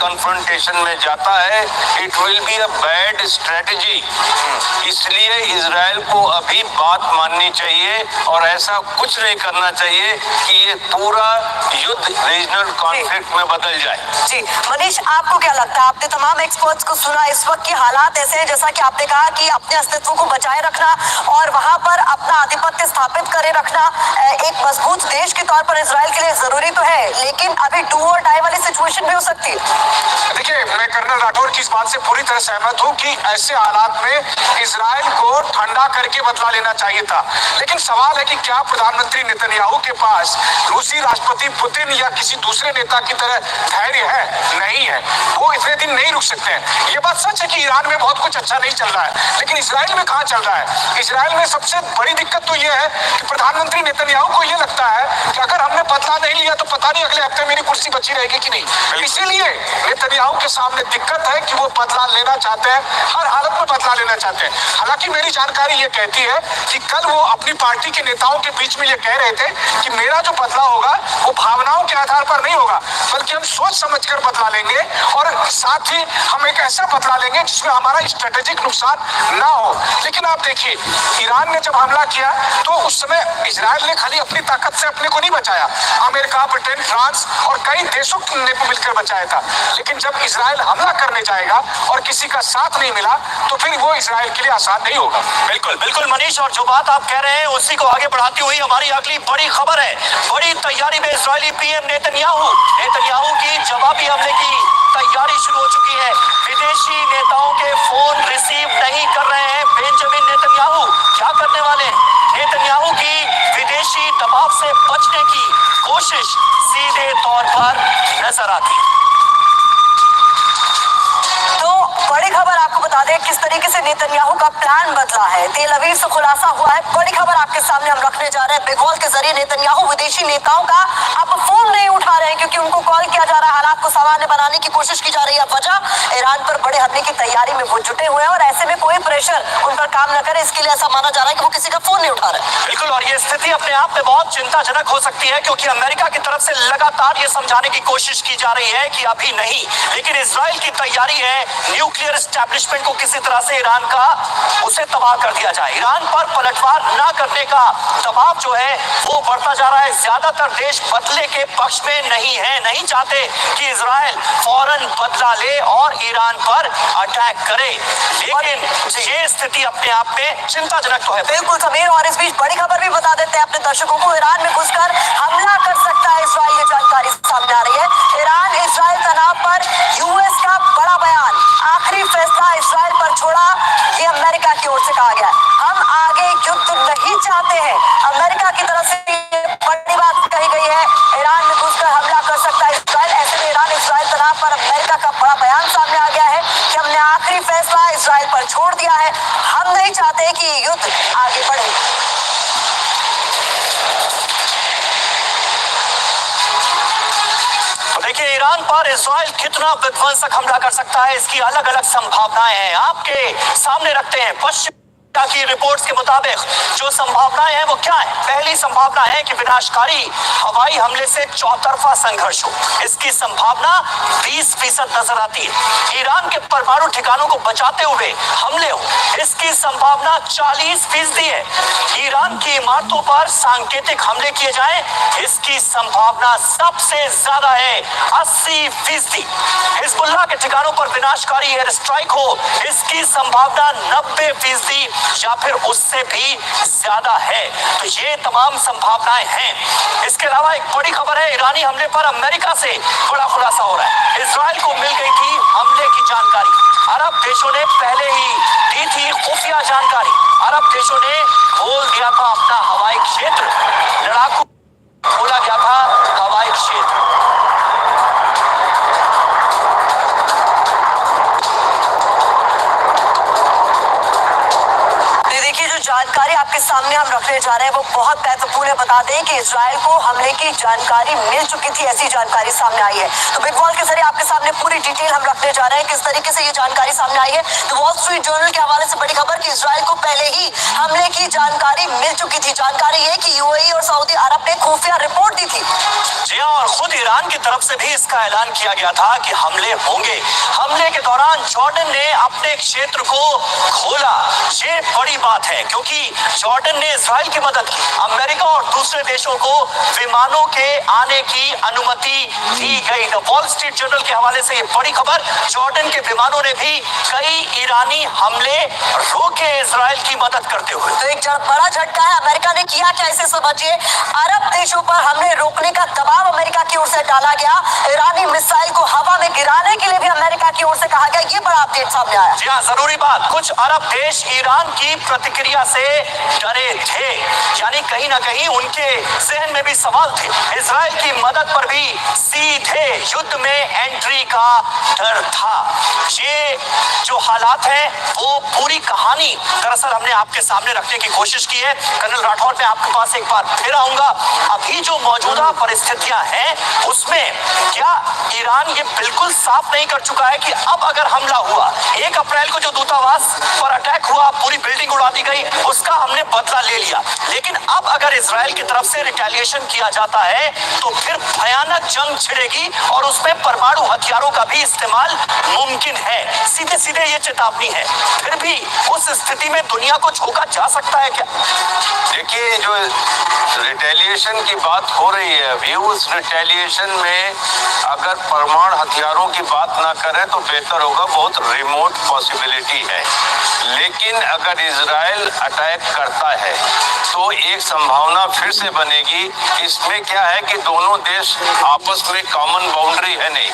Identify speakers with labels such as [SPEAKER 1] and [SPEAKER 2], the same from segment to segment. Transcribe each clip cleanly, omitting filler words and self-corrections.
[SPEAKER 1] Confrontation में जाता है, it will be a bad strategy. इसलिए इजराइल को अभी बात माननी चाहिए और ऐसा कुछ नहीं करना चाहिए कि ये पूरा युद्ध रीजनल कॉन्फ्लिक्ट में बदल जाए।
[SPEAKER 2] जी मनीष, आपको क्या लगता है? आपने तमाम एक्सपर्ट्स को सुना, इस वक्त के हालात ऐसे हैं जैसा कि आपने कहा कि अपने अस्तित्व को बचाए रखना और वहां पर अपना आधिपत्य स्थापित करे रखना एक मजबूत देश के तौर पर इजराइल के लिए जरूरी तो है, लेकिन अभी डू और डाई वाली सिचुएशन भी हो सकती है।
[SPEAKER 3] देखिए, मैं कर्नल राठौर की इस बात से पूरी तरह सहमत हूँ कि ऐसे हालात में इजराइल को ठंडा करके बदला लेना चाहिए था, लेकिन सवाल है कि क्या प्रधानमंत्री नेतन्याहू के पास रूसी राष्ट्रपति पुतिन या किसी दूसरे नेता की तरह धैर्य है? नहीं है। वो इतने दिन नहीं रुक सकते हैं। ये बात सच है कि ईरान में बहुत कुछ अच्छा नहीं चल रहा है, लेकिन इजराइल में कहाँ चल रहा है? इजराइल में सबसे बड़ी दिक्कत तो ये है कि प्रधानमंत्री नेतन्याहू को ये लगता है कि अगर हमने बदला नहीं लिया तो पता नहीं अगले हफ्ते मेरी कुर्सी बची रहेगी कि नहीं। इसीलिए नेतन्याहू के सामने दिक्कत है कि वो बदला लेना चाहते हैं, हर हालत में बदला लेना चाहते हैं। हालांकि मेरी जानकारी ये कहती है कि कल वो अपनी पार्टी के नेताओं के बीच में ये कह रहे थे कि मेरा जो बदला होगा वो भावनाओं के आधार पर नहीं होगा, बल्कि हम सोच समझकर बदला लेंगे और साथ ही हम एक ऐसा बदला लेंगे जिसमें हमारा स्ट्रेटेजिक नुकसान ना हो। लेकिन आप देखिए, ईरान ने जब हमला किया तो उस समय इजराइल ने खाली अपनी ताकत से अपने को नहीं बचाया, अमेरिका, ब्रिटेन, फ्रांस और कई देशों ने मिलकर बचाया था। लेकिन जब इजराइल हमला करने जाएगा और किसी का साथ नहीं मिला तो फिर वो इजराइल के लिए आसान नहीं होगा।
[SPEAKER 4] बिल्कुल बिल्कुल मनीष, और जो बात आप कह रहे हैं उसी को आगे बढ़ाती हुई हमारी अगली बड़ी खबर है। बड़ी तैयारी में इजरायली पीएम नेतन्याहू की जवाबी हमले की तैयारी शुरू हो चुकी है। विदेशी नेताओं के फोन रिसीव नहीं कर रहे हैं बेंजामिन नेतन्याहू। क्या करने वाले नेतन्याहू की विदेशी दबाव से बचने की कोशिश सीधे तौर पर नजर आती है।
[SPEAKER 2] बड़ी खबर आपको बता दें किस तरीके से नेतन्याहू का प्लान बदला है। तेल अवीव से खुलासा हुआ है, बड़ी खबर आपके सामने हम रखने जा रहे हैं। बेकॉल के जरिए नेतन्याहू विदेशी नेताओं का अब फोन नहीं उठा रहे हैं क्योंकि उनको कॉल किया जा रहा है, हालात को सामान्य बनाने की कोशिश की जा रही है। वजह ईरान पर बड़े हमले की तैयारी में वो जुटे हुए हैं और ऐसे में कोई प्रेशर उन पर काम न करे, इसके लिए ऐसा माना जा रहा है कि वो किसी का फोन नहीं उठा रहे।
[SPEAKER 4] बिल्कुल, और ये स्थिति अपने आप में बहुत चिंताजनक हो सकती है क्योंकि अमेरिका की तरफ से लगातार ये समझाने की कोशिश की जा रही है कि अभी नहीं, लेकिन इजराइल की तैयारी है न्यूक्लियर एस्टैब्लिशमेंट को किसी तरह से ईरान का उसे तबाह कर दिया जाए। ईरान पर पलटवार ना करने का दबाव जो है वो बढ़ता जा रहा है। ज्यादातर देश बदले के पक्ष में नहीं है, नहीं चाहते कि इजराइल फौरन बदला ले और ईरान पर अटैक करे, लेकिन ये स्थिति अपने आप में चिंताजनक तो है।
[SPEAKER 2] बिल्कुल समीर, और इस बीच बड़ी खबर भी बता देते हैं अपने दर्शकों को, ईरान में घुसकर हमला कर सकता है इजराइल, ये जानकारी सामने आ रही है। ईरान इजराइल तनाव पर यूएस का बड़ा बयान, आखिरी फैसला इजराइल पर छोड़ा, ये अमेरिका की ओर से कहा गया। हम आगे युद्ध नहीं चाहते हैं, अमेरिका की तरफ से ये बड़ी बात कही गई है। ईरान में घुसकर हमला कर सकता है इजराइल, ऐसे में ईरान इजराइल तनाव पर अमेरिका का बड़ा बयान सामने आ गया है कि हमने आखिरी फैसला इजराइल पर छोड़ दिया है, हम नहीं चाहते कि युद्ध आगे बढ़े।
[SPEAKER 4] देखिए, ईरान पर इजराइल कितना विध्वंसक हमला कर सकता है, इसकी अलग अलग संभावनाएं हैं, आपके सामने रखते हैं। पश्चिम की रिपोर्ट्स के मुताबिक जो संभावनाएं हैं वो क्या है? पहली संभावना है कि विनाशकारी हवाई हमले से चौतरफा संघर्ष हो, इसकी संभावना 20% नजर आती है। ईरान के परमाणु ठिकानों को बचाते हुए हमले हो, इसकी संभावना 40% है। ईरान की इमारतों पर सांकेतिक हमले किए जाएं, इसकी संभावना सबसे ज्यादा है 80%। हिजबुल्लाह के ठिकानों पर विनाशकारी एयर स्ट्राइक हो, इसकी संभावना 90% या फिर उससे भी ज्यादा है। तो ये तमाम संभावनाएं हैं। इसके अलावा एक बड़ी खबर है, ईरानी हमले पर अमेरिका से बड़ा खुलासा हो रहा है। इजराइल को मिल गई थी हमले की जानकारी, अरब देशों ने पहले ही दी थी खुफिया जानकारी। अरब देशों ने खोल दिया था अपना हवाई क्षेत्र, लड़ाकू खोला गया था हवाई क्षेत्र।
[SPEAKER 2] जानकारी आपके सामने हम रखने जा रहे हैं वो बहुत महत्वपूर्ण है। बता दें कि इजराइल को हमले की जानकारी मिल चुकी थी, ऐसी जानकारी सामने आई है। तो बिग वॉल के जरिए आपके सामने पूरी डिटेल हम रखने जा रहे हैं किस तरीके से ये जानकारी सामने आई है। तो वॉल स्ट्रीट जर्नल के हवाले से बड़ी खबर कि इजराइल को पहले ही हमले की जानकारी मिल चुकी थी। जानकारी ये कि यूएई और सऊदी अरब ने खुफिया रिपोर्ट दी थी।
[SPEAKER 4] जी हाँ, और खुद ईरान की तरफ से भी इसका ऐलान किया गया था कि हमले होंगे। हमले के दौरान जॉर्डन ने अपने क्षेत्र को खोला। ये बड़ी बात है क्योंकि जॉर्डन ने इजराइल की मदद की। अमेरिका और दूसरे देशों को विमानों के आने की अनुमति दी गई। द वॉल स्ट्रीट जर्नल के हवाले से ये बड़ी खबर, जॉर्डन के विमानों ने भी कई ईरानी हमले रोके इजराइल की मदद करते हुए।
[SPEAKER 2] तो एक बड़ा झटका है। अमेरिका ने किया क्या, इसे समझिए। अरब देशों पर हमले रोकने का दबाव अमेरिका की ओर से डाला गया। ईरानी मिसाइल को हवा में गिराने के लिए भी अमेरिका की ओर से कहा गया। ये बड़ा अपडेट सामने आया।
[SPEAKER 4] जी हाँ, जरूरी बात, कुछ अरब देश ईरान की प्रतिक्रिया से डरे थे, यानी कहीं ना कहीं उनके जहन में भी सवाल थे। इजराइल की मदद पर भी सीधे युद्ध में एंट्री का डर था। ये जो हालात है वो पूरी कहानी दरअसल हमने आपके सामने रखने की कोशिश की है। कर्नल राठौर, मैं आपके पास एक बार फिर आऊंगा। अभी जो मौजूदा परिस्थितियां हैं उसमें क्या ईरान ये बिल्कुल साफ नहीं कर चुका है कि अब अगर हमला हुआ, 1 अप्रैल को जो दूतावास पर अटैक हुआ, पूरी बिल्डिंग उड़ा दी गई, उसका हमने बदला ले लिया, लेकिन अब अगर इजराइल की तरफ से रिटेलिएशन किया जाता है तो फिर भयानक जंग छिड़ेगी और उसमें परमाणु हथियारों का भी इस्तेमाल मुमकिन है। सीधे सीधे ये चेतावनी है। फिर भी उस स्थिति में दुनिया को झोंका जा सकता है क्या?
[SPEAKER 1] देखिए, जो रिटेलिएशन की बात हो रही है अभी, उस रिटेलिएशन में अगर परमाणु हथियारों की बात ना करें तो बेहतर होगा। बहुत रिमोट पॉसिबिलिटी है, लेकिन अगर इजराइल अटैक करता है तो एक संभावना फिर से बनेगी। इसमें क्या है कि दोनों देश आपस में कॉमन बाउंड्री है नहीं,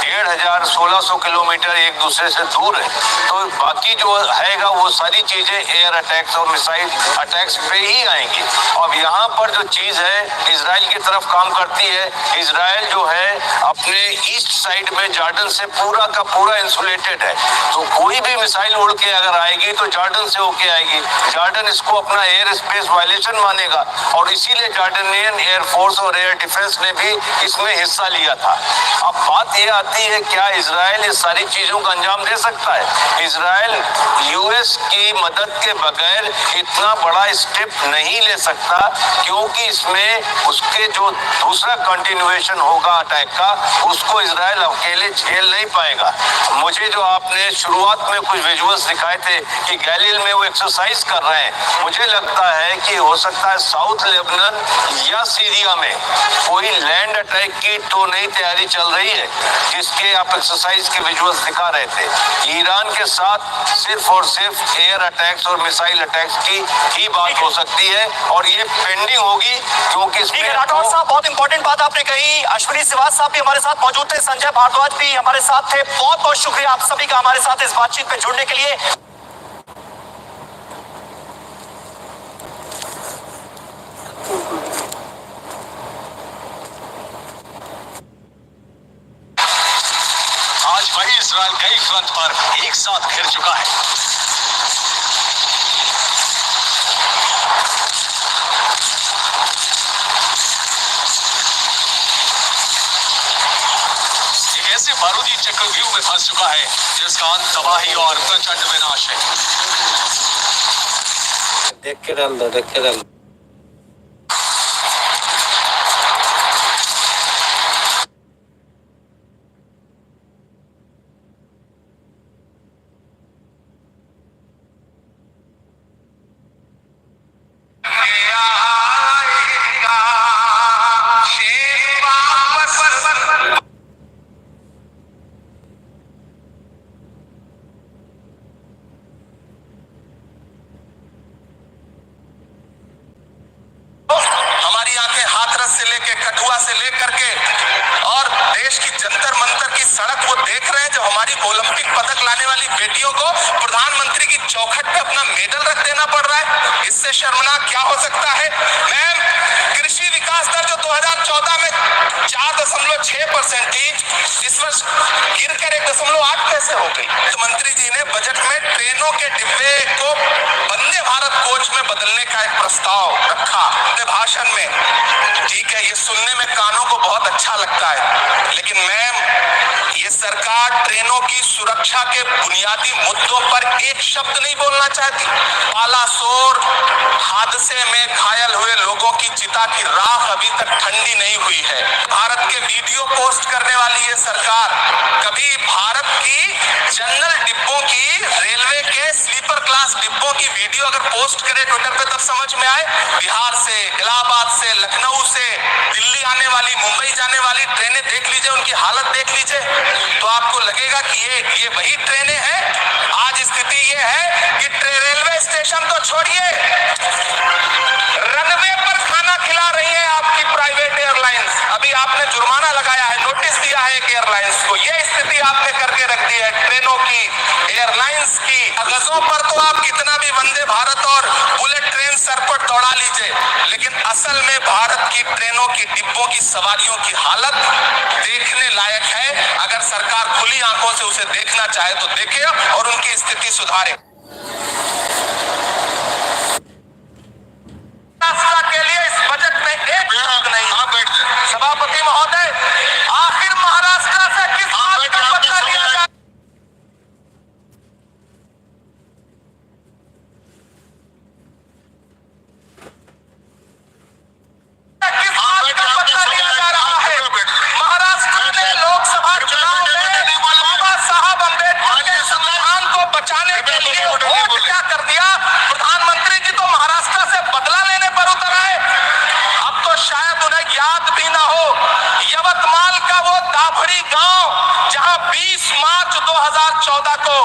[SPEAKER 1] 1500-1600 किलोमीटर एक दूसरे से दूर है। तो बाकी जो हैगा वो सारी चीजें एयर अटैक्स और मिसाइल अटैक्स पे ही आएंगी। अब यहाँ पर जो चीज है इजराइल की तरफ काम करती है। इजराइल जो है अपने ईस्ट साइड में जॉर्डन से पूरा का पूरा इंसुलेटेड है, तो कोई भी मिसाइल उड़ के अगर आएगी तो जॉर्डन से होके आएगी। जॉर्डन इसको अपना एयर स्पेस वायलेशन मानेगा और इसीलिए जॉर्डनियन एयरफोर्स और एयर डिफेंस ने भी इसमें हिस्सा लिया था। अब बात यह आती है, क्या इजराइल इस सारी चीजों का अंजाम दे सकता है? इजराइल यूएस की मदद के बगैर इतना बड़ा स्टेप नहीं ले सकता, क्योंकि इसमें उसके जो दूसरा कंटिन्यूएशन होगा अटैक का, उसको इजराइल अकेले झेल नहीं पाएगा। मुझे जो आपने शुरुआत में कुछ विजुअल्स दिखाए थे कि गैलील में वो एक्सरसाइज कर रहे हैं, मुझे लगता है कि हो सकता है साउथ लेबनान या सीरिया में कोई लैंड अटैक की तो नई तैयारी चल रही है, जिसके आप एक्सरसाइज के विजुअल्स दिखा रहे थे। ईरान के साथ सिर्फ और सिर्फ एयर अटैक्स और मिसाइल अटैक्स की ही बात हो सकती है और ये पेंडिंग होगी, क्योंकि इसमें
[SPEAKER 4] राठौर साहब, बहुत इंपॉर्टेंट बात आपने कही। अश्विनी श्रीवास्तव साहब भी हमारे साथ मौजूद थे, संजय भारद्वाज भी हमारे साथ थे। बहुत बहुत शुक्रिया आप सभी का हमारे साथ इस बातचीत में जुड़ने के लिए।
[SPEAKER 5] आज वही इजराइल कई फ्रंट पर एक साथ घिर चुका है। एक ऐसे बारूदी चक्रव्यूह में फंस चुका है जिसका अंत तबाही और प्रचंड विनाश है।
[SPEAKER 6] देख के डाल दो, देख के डाल दो।
[SPEAKER 3] से लेके कठुआ से लेकर के और देश की जंतर मंतर की सड़क वो देख रहे हैं, जो हमारी ओलंपिक पदक लाने वाली बेटियों को प्रधानमंत्री की चौखट पे अपना मेडल रख देना पड़ रहा है। इससे शर्मनाक क्या हो सकता है? मैम, कृषि विकास दर जो 2014 में 4.6% थी, इस वर्ष गिरकर 1.8 कैसे हो गई? तो मंत्री जी ने बजट में ट्रेनों के डिब्बे को वंदे भारत कोच में
[SPEAKER 7] बदलने का एक प्रस्ताव रखा अपने भाषण में। ठीक है, ये सुनने में कानों को बहुत अच्छा लगता है, लेकिन मैम ये सरकार ट्रेनों की सुरक्षा के बुनियादी मुद्दों पर एक शब्द नहीं बोलना चाहती। बालासोर हादसे में घायल हुए लोगों की चिता की राख अभी तक ठंडी नहीं हुई है। भारत के वीडियो पोस्ट करने वाली ये सरकार कभी भारत की जनरल डिब्बों की, रेलवे के स्लीपर क्लास डिब्बों की वीडियो अगर पोस्ट करे ट्विटर पे तब समझ में आए। बिहार से, इलाहाबाद से, लखनऊ से दिल्ली आने वाली, मुंबई जाने वाली ट्रेनें देख लीजिए, उनकी हालत देख लीजिए, तो आपको लगेगा कि ये वही ट्रेनें हैं। आज स्थिति ये है कि रेलवे स्टेशन तो छोड़िए, रनवे पर खाना खिला रही है आपकी प्राइवेट एयरलाइंस। अभी आपने जुर्माना लगाया है, नोटिस दिया है एक एयरलाइंस को। ये स्थिति आपने करके रख दी है ट्रेनों की, एयरलाइंस की। कागजों पर तो आप कितना भी वंदे भारत और बुलेट ट्रेन सर पर दौड़ा लीजिए, लेकिन असल में भारत की ट्रेनों की डिब्बों की सवारियों की हालत देखने लायक है। अगर सरकार खुली आंखों से उसे देखना चाहे तो देखे और उनकी स्थिति सुधारे। के लिए इस बजट में एक शब्द नहीं। सभापति महोदय, आखिर महाराष्ट्र से किस बात का बदला लिया जाए? किस बात का बदला लिया जा रहा है? महाराष्ट्र में लोकसभा चुनाव में बाबा साहब अम्बेडकर के संविधान को बचाने के लिए वोट क्या कर दिया? प्रधानमंत्री जी तो महाराष्ट्र से बदला लेने पर उतर आए। अब तो शायद उन्हें याद भी ना हो, यवतमाल का वो दाभड़ी गांव जहां 20 मार्च 2014 को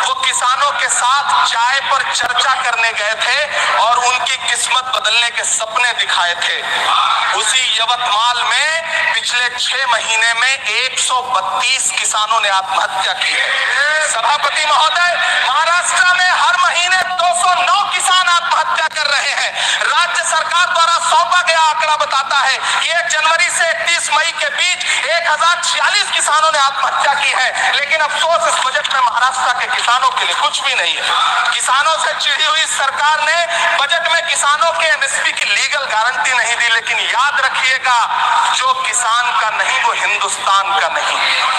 [SPEAKER 7] वो किसानों के साथ चाय पर चर्चा करने गए थे और उनकी किस्मत बदलने के सपने दिखाए थे। उसी यवतमाल में पिछले 6 महीने में 132 किसानों ने आत्महत्या की है। सभापति महोदय, महाराष्ट्र में हर महीने 209 किसान आत्महत्या कर रहे हैं। राज्य सरकार द्वारा सौंपा गया आंकड़ा बताता है कि 1 जनवरी से 31 मई के बीच 1046 किसानों ने आत्महत्या की है। लेकिन अफसोस, इस बजट में महाराष्ट्र के किसानों के लिए कुछ भी नहीं है। किसानों से चिढ़ी हुई सरकार ने बजट में किसानों के एमएसपी की लीगल गारंटी नहीं दी। लेकिन याद रखिएगा, जो किसान का नहीं वो हिंदुस्तान का नहीं।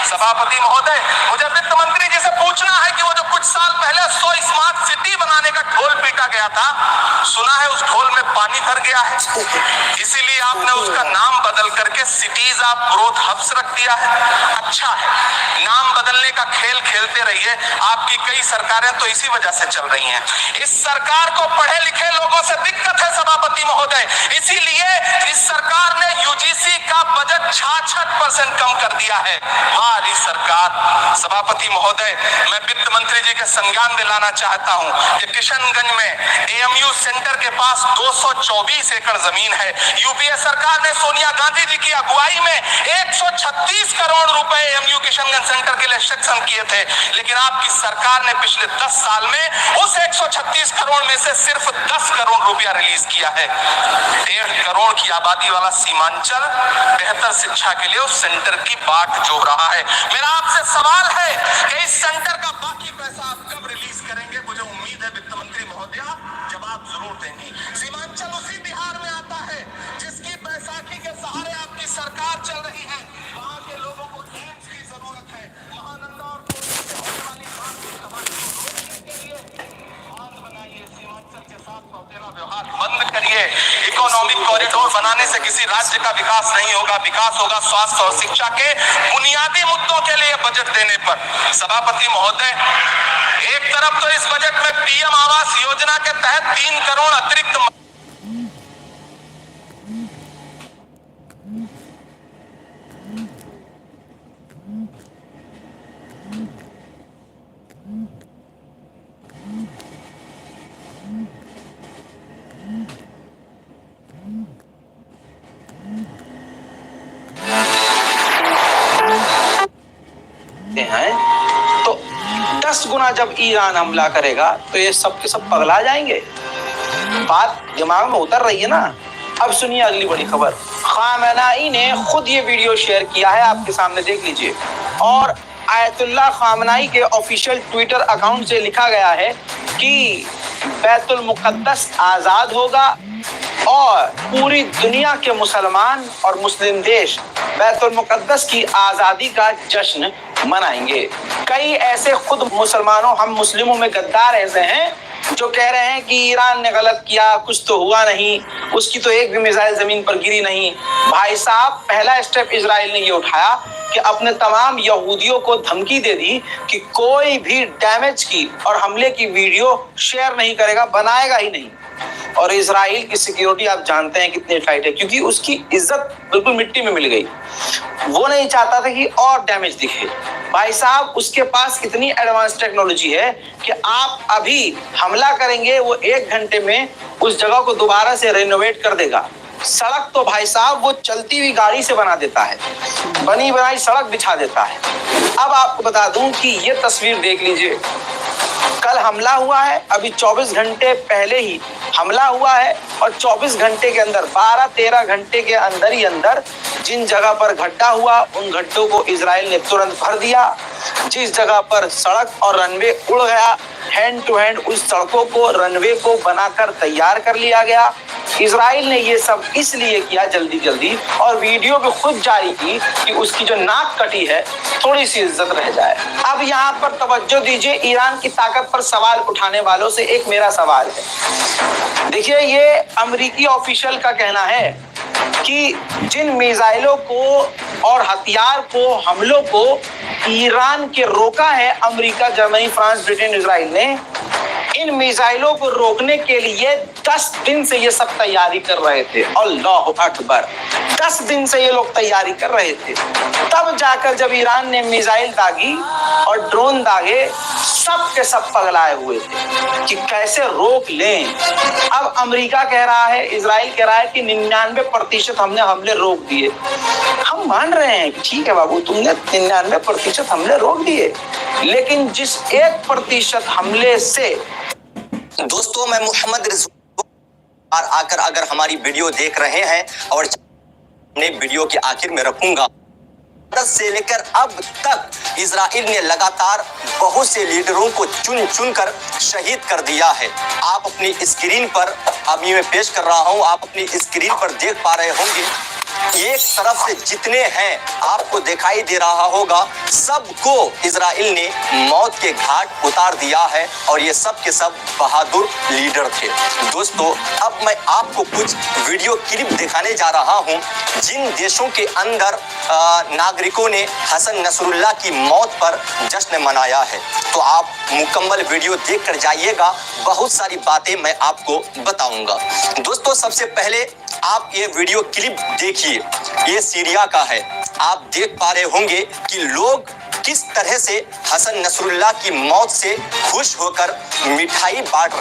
[SPEAKER 7] सभापति महोदय, मुझे वित्त मंत्री जी से पूछना है कि वो जो कुछ साल पहले 100 स्मार्ट सिटी बनाने का ढोल पीटा गया था, सुना है उस ढोल में पानी भर गया है, इसीलिए आपने उसका नाम बदल करके सिटीज ऑफ ग्रोथ हब्स रख दिया है। अच्छा है, नाम बदलने का खेल खेलते रहिए। आपकी कई सरकारें तो इसी वजह से चल रही हैं। इस सरकार को पढ़े लिखे लोगों से दिक्कत है सभापति महोदय, इसीलिए इस सरकार ने यूजीसी का बजट 66% कम कर दिया है। हमारी सरकार। सभापति महोदय, मैं वित्त मंत्री जी के संज्ञान दिलाना चाहता हूं कि किशनगंज में एएमयू सेंटर के पास 224 एकड़ जमीन है। यूपीए सरकार ने सोनिया गांधी जी की अगुवाई में 136 करोड़ रुपए एएमयू किशनगंज सेंटर के लिए सक्षम किए थे, लेकिन आपकी सरकार ने पिछले 10 साल में उस 136 करोड़ में से सिर्फ 10 करोड़ रुपया रिलीज किया है। 1.5 करोड़ की आबादी वाला सीमांचल बेहतर शिक्षा के लिए उस सेंटर की बाट जोह रहा है। मेरा आपसे सवाल है कि इस सेंटर का बाकी पैसा आप कब रिलीज करेंगे? मुझे उम्मीद है वित्त मंत्री महोदया जवाब जरूर देंगी। सीमांचल उसी बिहार में आता है जिसकी बैसाखी के सहारे आपकी सरकार चल रही है। वहां के लोगों को एम्स की जरूरत है। महानंदा और कोसी से होने वाली बाढ़ की तबाही को रोकने के लिए बांध बनाइए, सीमांचल के साथ सौतेला व्यवहार बंद करिए। इकोनॉमिक कॉरिडोर बनाने से किसी राज्य का विकास नहीं होगा। विकास होगा स्वास्थ्य और शिक्षा के बुनियादी मुद्दों के लिए बजट देने पर। सभापति महोदय, एक तरफ तो इस बजट में पीएम आवास योजना के तहत 3 करोड़ अतिरिक्त
[SPEAKER 8] हैं, तो 10 गुना जब ईरान हमला करेगा तो ये सब के सब पगला जाएंगे। बात दिमाग में उतर रही है ना। अब सुनिए अगली बड़ी खबर। खामेनेई ने खुद ये वीडियो शेयर किया है, आपके सामने देख लीजिए। और आयतुल्लाह खामेनेई के ऑफिशियल ट्विटर अकाउंट से लिखा गया है कि बैतुल मुकद्दस आजाद होगा और पूरी दुनिया के मुसलमान और मुस्लिम देश बैतुल मुकद्दस की आजादी का जश्न मनाएंगे। कई ऐसे खुद मुसलमानों, हम मुस्लिमों में गद्दार ऐसे हैं जो कह रहे हैं कि ईरान ने गलत किया, कुछ तो हुआ नहीं, उसकी तो एक भी मिसाइल जमीन पर गिरी नहीं। भाई साहब, पहला स्टेप इजराइल ने ये उठाया कि अपने तमाम यहूदियों को धमकी दे दी कि कोई भी डैमेज की और हमले की वीडियो शेयर नहीं करेगा, बनाएगा ही नहीं। और इजराइल की सिक्योरिटी आप जानते हैं कितनी टाइट है, क्योंकि उसकी इज्जत बिल्कुल मिट्टी में मिल गई। वो नहीं चाहता था कि और डैमेज दिखे। भाई साहब, उसके पास इतनी एडवांस टेक्नोलॉजी है कि आप अभी हमला करेंगे, वो 1 घंटे में उस जगह को दोबारा से रेनोवेट कर देगा। सड़क तो भाई साहब वो चलती हुई गाड़ी से बना देता है, बनी बनाई सड़क बिछा देता है। अब आपको बता दूं कि ये तस्वीर देख लीजिए, कल हमला हुआ है, अभी 24 घंटे पहले ही हमला हुआ है और 24 घंटे के अंदर 12-13 घंटे के अंदर ही अंदर जिन जगह पर गड्ढा हुआ उन गड्ढों को इजराइल ने तुरंत भर दिया। जिस जगह पर सड़क और रनवे उड़ गया, हैंड टू हैंड उस सड़कों को, रनवे को बनाकर तैयार कर लिया गया। इजराइल ने ये सब इसलिए किया जल्दी जल्दी, और वीडियो भी खुद जारी की कि उसकी जो नाक कटी है थोड़ी सी इज्जत रह जाए। अब यहाँ पर तवज्जो दीजिए, ईरान की ताकत पर सवाल उठाने वालों से एक मेरा सवाल है। देखिए, ये अमेरिकी ऑफिशियल का कहना है कि जिन मिसाइलों को और हथियार को, हमलों को ईरान के रोका है America, Germany, France, Britain, Israel ने, इन मिसाइलों को रोकने के लिए 10 दिन से ये सब तैयारी कर रहे थे। अल्लाहु अकबर, 10 दिन से ये लोग तैयारी कर रहे थे। तब जाकर जब ईरान ने मिसाइल दागी और ड्रोन दागे, सब के सब पगलाए हुए थे कि कैसे रोक लें। अब अमेरिका कह रहा है, इजराइल कह रहा है कि 99% हमने हमले रोक दिए। हम मान रहे हैं कि ठीक है बाबू, तुमने 99% हमले रोक दिए, लेकिन जिस 1% हमले से,
[SPEAKER 4] दोस्तों, मैं मोहम्मद रिजवान आकर अगर हमारी वीडियो देख रहे हैं और ने वीडियो के आखिर में रखूंगा, से लेकर अब तक इजराइल ने लगातार बहुत से लीडरों को चुन चुन कर शहीद कर दिया है। आप अपनी स्क्रीन पर, अभी मैं पेश कर रहा हूं, आप अपनी स्क्रीन पर देख पा रहे होंगे, एक तरफ से जितने हैं आपको दिखाई दे रहा होगा, सबको इजराइल ने मौत के घाट उतार दिया है और ये सब के सब बहादुर लीडर थे। दोस्तों, अब मैं आपको कुछ वीडियो क्लिप दिखाने जा रहा हूं, जिन देशों के अंदर नागरिकों ने हसन नसरुल्लाह की मौत पर जश्न मनाया है। तो आप मुकम्मल वीडियो देख कर जाइएगा, बहुत सारी बातें मैं आपको बताऊंगा। दोस्तों, सबसे पहले आप ये वीडियो क्लिप देखिए, ये सीरिया का है। आप देख पा रहे होंगे कि लोग किस तरह से हसन नसरुल्लाह की मौत से खुश होकर मिठाई बांट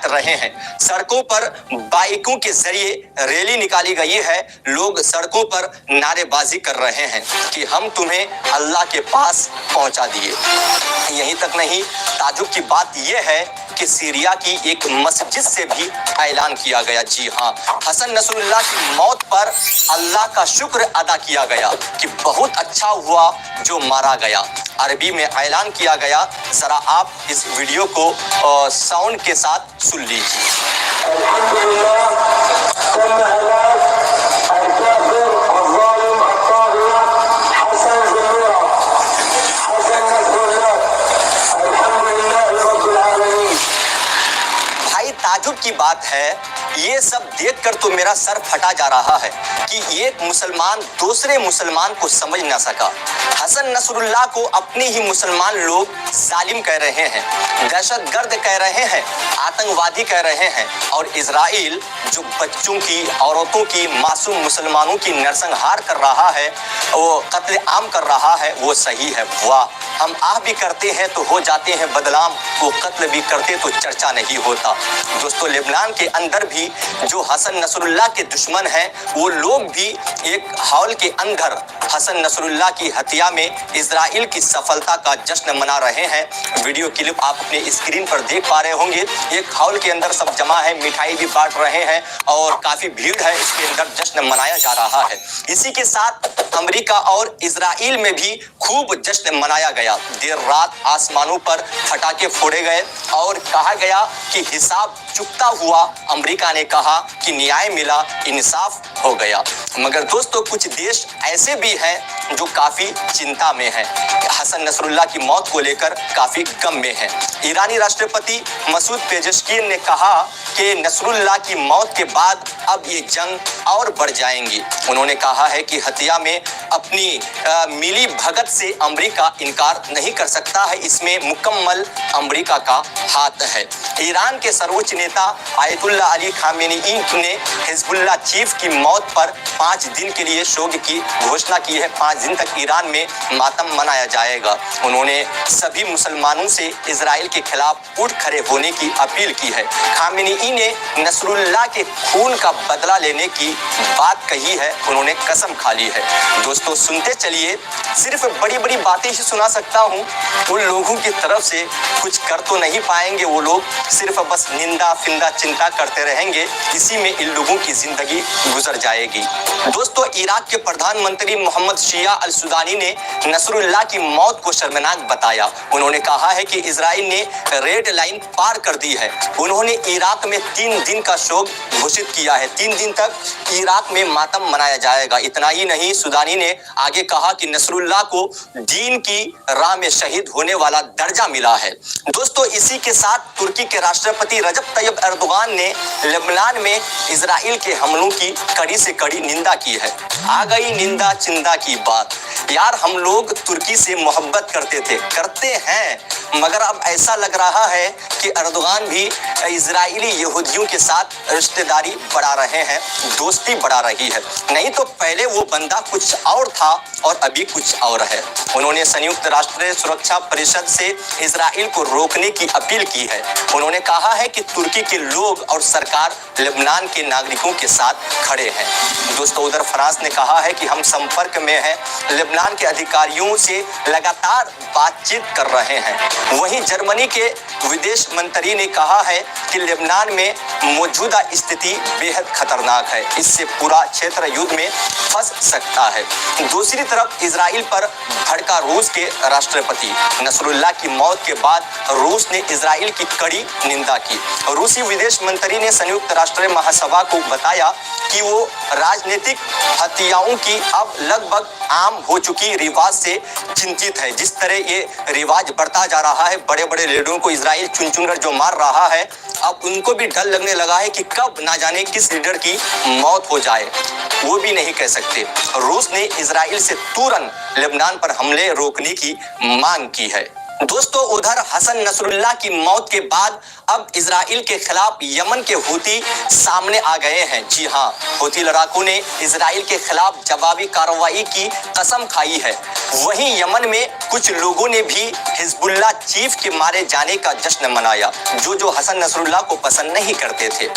[SPEAKER 4] रहे हैं। सड़कों पर बाइकों के जरिए रैली निकाली गई है, लोग सड़कों पर नारेबाजी कर रहे हैं कि हम तुम्हें अल्लाह के पास पहुंचा दिए। यहीं तक नहीं, ताजुब की बात यह है कि सीरिया की एक मस्जिद से भी ऐलान किया गया, जी हाँ, हसन नसरुल्लाह की मौत पर अल्लाह का शुक्र अदा किया गया कि बहुत अच्छा हुआ जो मारा गया। अरबी में ऐलान किया गया। जरा आप इस वीडियो को साउंड के साथ सुन लीजिए। भाई, ताजुब की बात है, ये सब देखकर तो मेरा सर फटा जा रहा है कि एक मुसलमान दूसरे मुसलमान को समझ ना सका। हसन नसरुल्लाह को अपने ही मुसलमान लोग जालिम कह रहे हैं, दहशतगर्द कह रहे हैं, आतंकवादी कह रहे हैं, और इजराइल जो बच्चों की, औरतों की, मासूम मुसलमानों की नरसंहार कर रहा है, वो कत्ले आम कर रहा है, वो सही है। वाह, हम आह भी करते हैं तो हो जाते हैं बदनाम, वो कत्ल भी करते तो चर्चा नहीं होता। दोस्तों, लेबनान के अंदर भी जो हसन
[SPEAKER 9] नसरुल्लाह के दुश्मन हैं, वो लोग भी एक हॉल के अंदर हसन नसरुल्लाह की हत्या में इजराइल की सफलता का जश्न मना रहे हैं। वीडियो क्लिप आप अपने स्क्रीन पर देख पा रहे होंगे। एक हॉल के अंदर सब जमा है, मिठाई भी बांट रहे हैं और काफी भीड़ है, इसके अंदर जश्न मनाया जा रहा है। इसी के साथ अमेरिका और इजराइल में भी खूब जश्न मनाया गया। देर रात आसमानों पर पटाखे फोड़े गए और कहा गया कि हिसाब चुकता हुआ अमेरिका ने कहा कि न्याय मिला, इंसाफ हो गया। मगर दोस्तों कुछ देश ऐसे भी हैं जो काफी चिंता में हैं, हसन नसरुल्लाह की मौत को लेकर काफी गम में हैं। ईरानी राष्ट्रपति मसूद पेजेश्किन ने कहा कि नसरुल्लाह की मौत के बाद अब ये जंग और बढ़ जाएंगी। उन्होंने कहा है कि हत्या में अपनी मिली भगत से अमेरिका इनकार नहीं कर सकता है, इसमें मुकम्मल अमेरिका का हाथ है। ईरान के सर्वोच्च नेता आयतुल्ला अली खामेनी ने हिजबुल्लाह चीफ की मौत पर 5 दिन के लिए शोक की घोषणा की है। 5 दिन तक ईरान में मातम मनाया जाएगा। उन्होंने सभी मुसलमानों से इजराइल के खिलाफ उठ खड़े होने की अपील की है। खामेनी ने नसरुल्लाह के खून का बदला लेने की बात कही है, उन्होंने कसम खा ली है। दोस्तों सुनते चलिए, सिर्फ बड़ी बड़ी बातें ही सुना सकता हूँ, उन लोगों की तरफ से कुछ कर तो नहीं पाएंगे। वो लोग सिर्फ बस निंदा फिंदा चिंता करते रहेंगे, इसी में इन लोगों की जिंदगी गुजर जाएगी। दोस्तों इराक के प्रधानमंत्री मोहम्मद शिया अल सुदानी ने नसरुल्लाह की मौत को शर्मनाक बताया। उन्होंने कहा है कि इजराइल ने रेड लाइन पार कर दी है। उन्होंने इराक में 3 दिन का शोक घोषित किया है। 3 दिन तक इराक में मातम मनाया जाएगा। इतना ही नहीं, सुदानी ने आगे कहा कि नसरुल्लाह को दीन की राह में शहीद होने वाला दर्जा मिला है। दोस्तों इसी के साथ तुर्की के राष्ट्रपति रजब तैयब एर्दोगान ने लेबनान में इजराइल के हमलों की कड़ी से कड़ी निंदा की है। आ गई निंदा चिंदा की बात। यार हम लोग तुर्की से मोहब्बत करते हैं, मगर अब ऐसा लग रहा है कि एर्दोगान भी इजरायली यहूदियों के साथ रिश्तेदारी बढ़ा रहे हैं, दोस्ती बढ़ा रही है। नहीं तो पहले वो बंदा कुछ और था और अभी कुछ और है। उन्होंने संयुक्त राष्ट्र सुरक्षा परिषद से इजराइल को रोकने की अपील की है। उन्होंने कहा है कि तुर्की के लोग और सरकार लेबनान के नागरिकों के साथ खड़े हैं। दोस्तों उधर फ्रांस ने कहा है कि हम संपर्क में हैं, लेबनान के अधिकारियों से लगातार बातचीत कर रहे हैं। वहीं जर्मनी के विदेश मंत्री ने कहा है कि लेबनान में मौजूदा स्थिति बेहद खतरनाक है, इससे पूरा क्षेत्र युद्ध में फंस सकता है। दूसरी तरफ इजराइल पर भड़का रूस के राष्ट्रपति। नसरुल्लाह की मौत के बाद रूस ने इजराइल की कड़ी निंदा की। रूसी विदेश मंत्री ने संयुक्त राष्ट्र महासभा को बताया कि वो राजनीतिक हत्याओं की अब लगभग आम हो चुकी रिवाज से चिंतित है। जिस तरह ये रिवाज बढ़ता जा रहा है, बड़े बड़े लीडरों को इजराइल चुन चुन कर जो मार रहा है, अब उनको भी डर लगने लगा है कि कब ना जाने किस लीडर की मौत हो जाए, वो भी नहीं कह सकते। रूस ने इजराइल से तुरंत लेबनान पर हमले रोकने की मांग की है। दोस्तों उधर हसन नसरुल्लाह की मौत के बाद अब इजराइल के खिलाफ यमन के हूती सामने आ गए हैं। जी हाँ, हूती लड़ाकों ने इजराइल के खिलाफ जवाबी कार्रवाई की कसम खाई है। वहीं यमन में कुछ लोगों ने भी हिजबुल्लाह चीफ के मारे जाने का जश्न मनाया, जो हसन नसरुल्लाह को पसंद नहीं करते थे।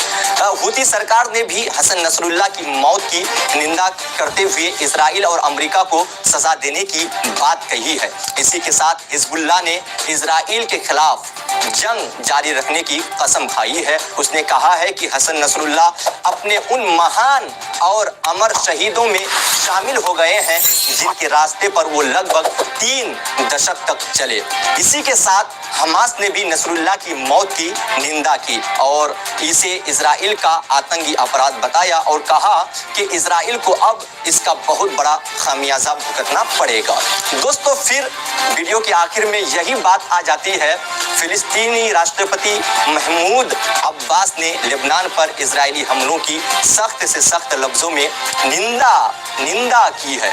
[SPEAKER 9] हूती सरकार ने भी हसन नसरुल्लाह की मौत की निंदा करते हुए इजराइल और अमेरिका को सजा देने की बात कही है। इसी के साथ हिजबुल्लाह ने इजराइल के खिलाफ जंग जारी रखने की कसम खाई है। उसने कहा है कि हसन नसरुल्लाह अपने उन महान और अमर शहीदों में शामिल हो गए हैं जिनके रास्ते पर वो लगभग 3 दशक तक चले। इसी के साथ हमास ने भी नसरुल्लाह की मौत की निंदा की और इसे इजराइल का आतंकी अपराध बताया और कहा कि इजराइल को अब इसका बहुत बड़ा खामियाजा भुगतना पड़ेगा। दोस्तों फिर वीडियो के आखिर में यही बात आ जाती है, फिलिस्तीनी राष्ट्रपति महमूद अब्बास ने लेबनान पर इजरायली हमलों की सख्त से सख्त लफ्जों में निंदा की है।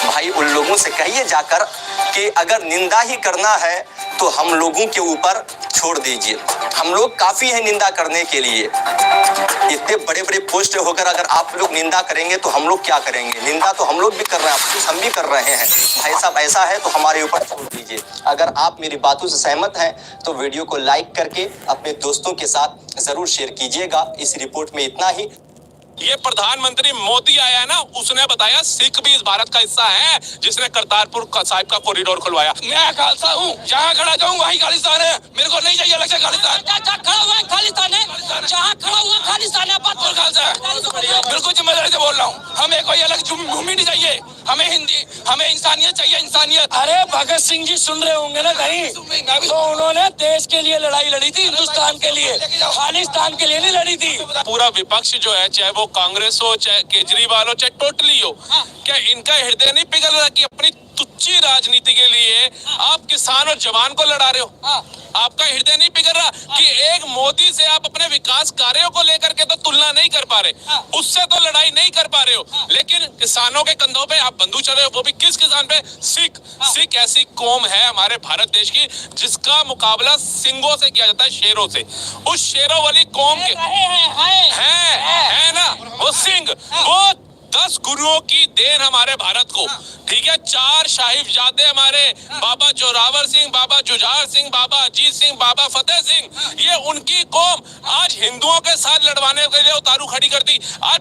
[SPEAKER 9] भाई उन लोगों से कहिए जाकर कि अगर निंदा ही करना है तो हम लोगों के ऊपर छोड़ दीजिए। हम लोग काफी है निंदा करने के लिए। इतने बड़े बड़े पोस्ट होकर अगर आप लोग निंदा करेंगे तो हम लोग क्या करेंगे? निंदा तो हम लोग भी कर रहे हैं, अफसोस हम भी कर रहे हैं। भाई साहब ऐसा है तो हमारे ऊपर छोड़ दीजिए। अगर आप मेरी बातों से सहमत हैं तो वीडियो को लाइक करके अपने दोस्तों के साथ जरूर शेयर कीजिएगा। इस रिपोर्ट में इतना ही।
[SPEAKER 5] ये प्रधानमंत्री मोदी आया ना, उसने बताया सिख भी इस भारत का हिस्सा है, जिसने करतारपुर साहिब का कॉरिडोर खुलवाया। मैं खालसा हूँ, जहाँ खड़ा जाऊँ वही खालिस्तान है। मेरे को नहीं चाहिए अलग से खालिस्तान।
[SPEAKER 10] खड़ा हुआ है खालिस्तान है, जहाँ खड़ा हुआ खालिस्तान है।
[SPEAKER 5] बिल्कुल जिम्मेदारी से बोल रहा हूँ। हमें कोई अलग भूमि नहीं चाहिए, हमें हिंदी, हमें इंसानियत चाहिए, इंसानियत।
[SPEAKER 10] अरे भगत सिंह जी सुन रहे होंगे ना कहीं, तो उन्होंने देश के लिए लड़ाई लड़ी थी, हिंदुस्तान के लिए, खालिस्तान के लिए नहीं लड़ी थी।
[SPEAKER 5] पूरा विपक्ष जो है, चाहे वो कांग्रेस हो, चाहे केजरीवाल हो, चाहे टोटली हो, क्या इनका हृदय नहीं पिघल रहा कि अपनी तुच्ची राजनीति के लिए आप किसान और जवान को लड़ा रहे हो? आपका हृदय नहीं पिघल रहा कि एक मोदी से आप अपने विकास कार्यों को लेकर के तो तुलना नहीं कर पा रहे, उससे तो लड़ाई नहीं कर पा रहे हो, लेकिन किसानों के कंधों पे आप बंदूक चले हो, वो भी किस किसान पे? सिख। सिख ऐसी कौम है हमारे भारत देश की जिसका मुकाबला सिंगों से किया जाता है, शेरों से। उस शेरों वाली कौम के है ना वो सिंह, वो 10 गुरुओं की देन हमारे भारत को, ठीक है। 4 साहिबजादे हमारे, बाबा जोरावर सिंह, बाबा जुझार सिंह, बाबा अजीत सिंह, बाबा फतेह सिंह, ये उनकी कौम आज हिंदुओं के साथ लड़वाने के लिए उतारू खड़ी कर दी। आज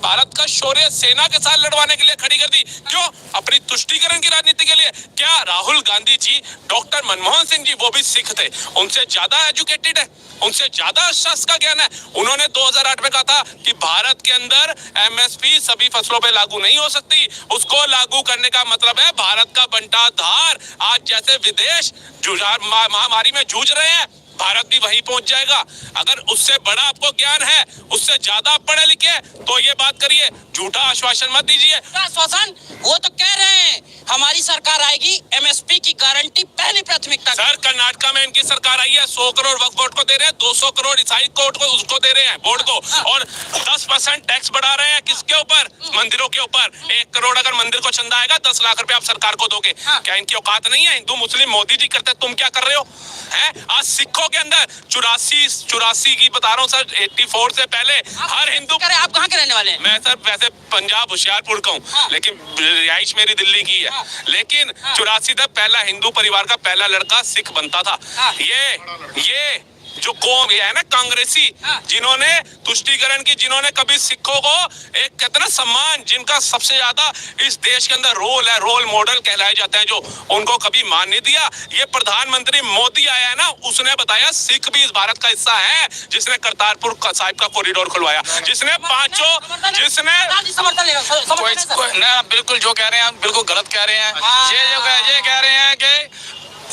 [SPEAKER 5] भारत का शौर्य सेना के साथ लड़वाने के लिए खड़ी कर दी। क्यों? अपनी तुष्टीकरण की राजनीति के लिए। क्या राहुल गांधी जी, डॉक्टर मनमोहन सिंह जी, वो भी सिख थे, उनसे ज्यादा एजुकेटेड है, उनसे ज्यादा शास्त्र का ज्ञान है। उन्होंने 2008 में कहा था कि भारत के अंदर एमएसपी सभी फसलों पे लागू नहीं हो सकती। उसको लागू करने का मतलब है भारत का बंटाधार। आज जैसे विदेश महामारी में जूझ रहे हैं, भारत भी वहीं पहुंच जाएगा। अगर उससे बड़ा आपको ज्ञान है, उससे ज्यादा आप पढ़े लिखे, तो ये बात करिए, झूठा आश्वासन मत दीजिए।
[SPEAKER 10] आश्वासन वो तो कह रहे हैं हमारी सरकार आएगी, एमएसपी की गारंटी पहली प्राथमिकता।
[SPEAKER 5] सर कर्नाटका में इनकी सरकार आई है, 100 करोड़ वक्फ बोर्ड को दे रहे हैं, 200 करोड़ ईसाई कोर्ट को उसको दे रहे हैं, बोर्ड को, और 10% टैक्स बढ़ा रहे हैं। किसके ऊपर? मंदिरों के ऊपर। 1 करोड़ अगर मंदिर को चंदा आएगा, 10 लाख रुपए आप सरकार को दोगे। क्या इनकी औकात नहीं है? हिंदू मुस्लिम मोदी जी करते, तुम क्या कर रहे हो? आज सिखों के अंदर 84 की बता रहा हूँ सर, 84 से पहले हर हिंदू।
[SPEAKER 10] आप कहाँ के रहने वाले हैं?
[SPEAKER 5] मैं सर वैसे पंजाब होशियारपुर का हूँ, लेकिन रिहाइश मेरी दिल्ली की है। लेकिन 84 तक पहला हिंदू परिवार का पहला लड़का सिख बनता था। ये जो कौम है ना कांग्रेसी, जिन्होंने तुष्टीकरण की, जिन्होंने कभी सिखों को एक कहते ना सम्मान, जिनका सबसे ज्यादा इस देश के अंदर रोल है, रोल मॉडल कहलाए जाते हैं, जो उनको कभी मान नहीं दिया। ये प्रधानमंत्री मोदी आया है ना, उसने बताया सिख भी इस भारत का हिस्सा है, जिसने करतारपुर साहिब का कॉरिडोर खुलवाया, जिसने
[SPEAKER 7] बिल्कुल जो कह रहे हैं बिल्कुल गलत कह रहे हैं। ये कह रहे हैं कि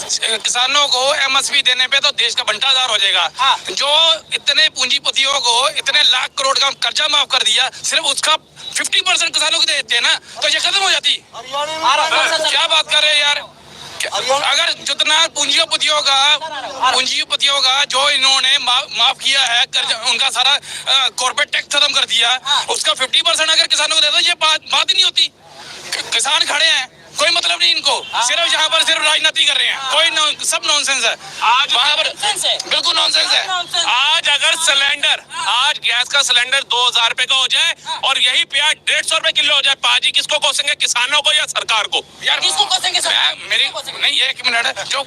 [SPEAKER 7] किसानों को एमएसपी देने पे तो देश का बंटाधार हो जाएगा। जो इतने पूंजीपतियों को इतने लाख करोड़ का कर्जा माफ कर दिया, सिर्फ उसका 50% किसानों को दे देते हैं ना, तो ये खत्म हो जाती। क्या बात कर रहे हैं यार? अगर जितना पूंजीपतियों का जो इन्होंने माफ किया है, उनका सारा कॉर्पोरेट टैक्स खत्म कर दिया, उसका 50% अगर किसानों को दे दो, ये बात ही नहीं होती। किसान खड़े हैं, कोई मतलब नहीं इनको, सिर्फ यहाँ पर सिर्फ राजनीति कर रहे हैं, कोई सब नॉनसेंस है। आज वहाँ पर बिल्कुल नॉनसेंस है।
[SPEAKER 5] आज अगर सिलेंडर, आज गैस का सिलेंडर 2000 रुपए का हो जाए और यही प्याज 150 रुपए किलो हो जाए, पाजी किसको कोसेंगे? किसानों को या सरकार को?
[SPEAKER 10] यार किसको कोसेंगे?
[SPEAKER 7] मेरी नहीं, 1 मिनट जो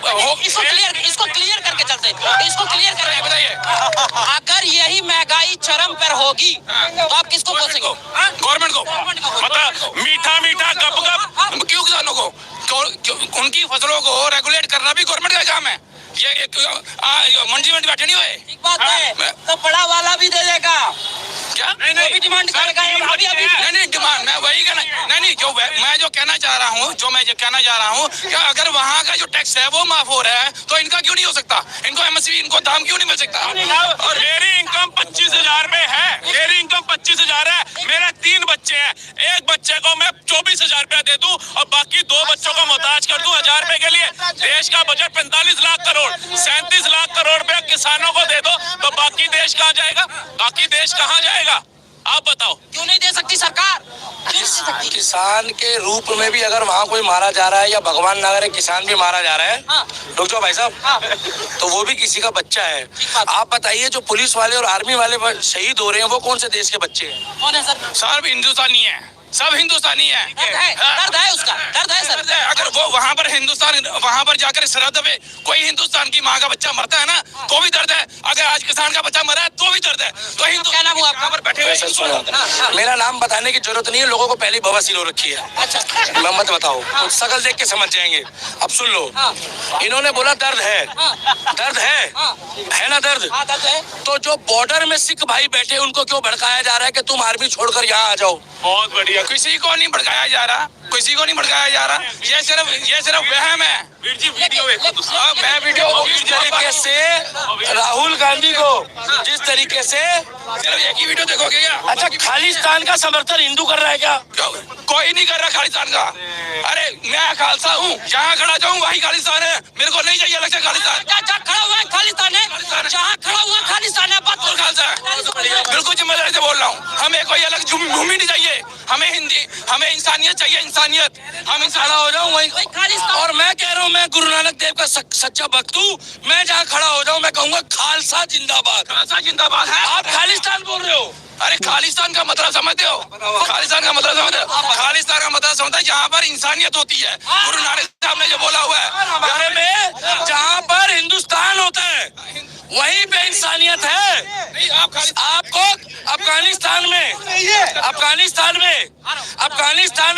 [SPEAKER 10] इसको क्लियर करके चलते, इसको क्लियर करके बताइए। अगर यही महंगाई चरम पर होगी तो आप किसको कोसेंगे?
[SPEAKER 7] गवर्नमेंट को।
[SPEAKER 5] मतलब मीठा गप
[SPEAKER 7] क्यों? किसानों को, उनकी फसलों को रेगुलेट करना भी गवर्नमेंट का काम है। ये मंडी में बैठे नहीं हुए।
[SPEAKER 10] ठीक बात है, तो बड़ा वाला भी दे देगा
[SPEAKER 7] क्या?
[SPEAKER 10] नहीं डिमांड करेगा।
[SPEAKER 7] नहीं डिमांड, मैं वही कहना नहीं, जो मैं जो कहना चाह रहा हूँ कि अगर वहाँ का जो टैक्स है वो माफ हो रहा है, तो इनका क्यों नहीं हो सकता? इनको एमएसपी, इनको दाम क्यों नहीं मिल सकता?
[SPEAKER 5] और मेरी इनकम 25,000 में है, मेरी इनकम 25,000 है, मेरे 3 बच्चे हैं, एक बच्चे को मैं 24,000 रुपया दे दूं और बाकी 2 बच्चों को मोहताज कर दूं 1000 रुपए के लिए। देश का बजट 45 लाख करोड़, 37 लाख करोड़ रुपया किसानों को दे दो, तो बाकी देश कहाँ जाएगा? बाकी देश कहाँ जाएगा? आप बताओ
[SPEAKER 10] क्यों नहीं दे सकती सरकार? क्यों नहीं दे सकती?
[SPEAKER 11] किसान के रूप में भी अगर वहाँ कोई मारा जा रहा है या भगवान ना करे किसान भी मारा जा रहा है,
[SPEAKER 10] हाँ।
[SPEAKER 11] रुक जाओ भाई साहब,
[SPEAKER 10] हाँ।
[SPEAKER 11] तो वो भी किसी का बच्चा है।
[SPEAKER 10] बात।
[SPEAKER 11] आप बताइए जो पुलिस वाले और आर्मी वाले शहीद हो रहे हैं वो कौन से देश के बच्चे हैं?
[SPEAKER 10] कौन है सर?
[SPEAKER 5] सब हिंदुस्तानी है, सब हिंदुस्तानी है।
[SPEAKER 10] दर्द है उसका, दर्द है सर।
[SPEAKER 5] दर्द है। अगर वो वहाँ पर हिंदुस्तान, वहाँ पर जाकर सरहद पे कोई हिंदुस्तान की माँ का बच्चा मरता है ना, तो भी दर्द है। अगर आज किसान का बच्चा मरा है तो भी दर्द है। तो हिंदू
[SPEAKER 10] क्या नाम हुआ आपका?
[SPEAKER 5] पर बैठे हुए
[SPEAKER 11] सुनो, मेरा नाम बताने की जरूरत नहीं है, लोगों को पहले बवासीर हो रखी है।
[SPEAKER 10] अच्छा।
[SPEAKER 11] मैं मत बताओ, कुछ शकल देख के समझ जाएंगे। अब सुन लो, इन्होंने बोला दर्द है, दर्द है ना दर्द?
[SPEAKER 10] हाँ, दर्द है।
[SPEAKER 11] तो जो बॉर्डर में सिख भाई बैठे उनको क्यों भड़काया जा रहा है कि तुम आर्मी छोड़कर यहाँ आ जाओ?
[SPEAKER 5] बहुत बढ़िया। किसी को नहीं भड़काया जा रहा, किसी को नहीं भड़काया जा रहा। ये सिर्फ वहम है। वीडियो मैं वीडियो
[SPEAKER 11] जिस तरीके से राहुल गांधी को जिस तरीके से
[SPEAKER 5] सिर्फ एक ही वीडियो देखोगे क्या?
[SPEAKER 11] अच्छा, खालिस्तान का समर्थन हिंदू कर रहा है क्या?
[SPEAKER 5] कोई नहीं कर रहा खालिस्तान का। अरे मैं खालसा हूँ, जहाँ खड़ा जाऊँ वही खालिस्तान है। मेरे को नहीं चाहिए अलग से खालिस्तान।
[SPEAKER 10] जहाँ खड़ा हुआ है खालिस्तान है, जहाँ खड़ा हुआ खालिस्तान है। बात
[SPEAKER 5] और खालसा है। बिल्कुल जिम्मेदारी से बोल रहा हूँ। हमें कोई अलग भूमि नहीं चाहिए, हमें हिंदी, हमें इंसानियत चाहिए, इंसानियत। हम
[SPEAKER 11] खड़ा हो जाऊं वही
[SPEAKER 10] खालिस्तान।
[SPEAKER 11] और मैं कह रहा हूँ, मैं गुरु नानक देव का सच्चा भक्त हूँ। मैं जहाँ खड़ा हो जाऊँ मैं कहूँगा खालसा जिंदाबाद।
[SPEAKER 5] खालसा जिंदाबाद है।
[SPEAKER 11] आप खालिस्तान बोल रहे हो?
[SPEAKER 5] अरे खालिस्तान का मतलब समझते हो? खालिस्तान का मतलब समझते हो? खालिस्तान का मतलब समझता है जहाँ पर इंसानियत होती है। गुरु नानक साहब ने जो बोला हुआ है,
[SPEAKER 11] बारे में जहाँ पर हिंदुस्तान होता है वहीं पे इंसानियत है।
[SPEAKER 5] नहीं,
[SPEAKER 11] आपको अफगानिस्तान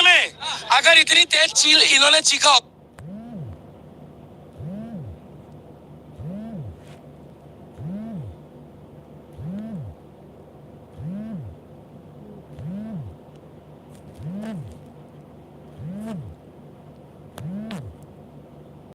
[SPEAKER 11] में अगर इतनी तेज चील इन्होंने चीखा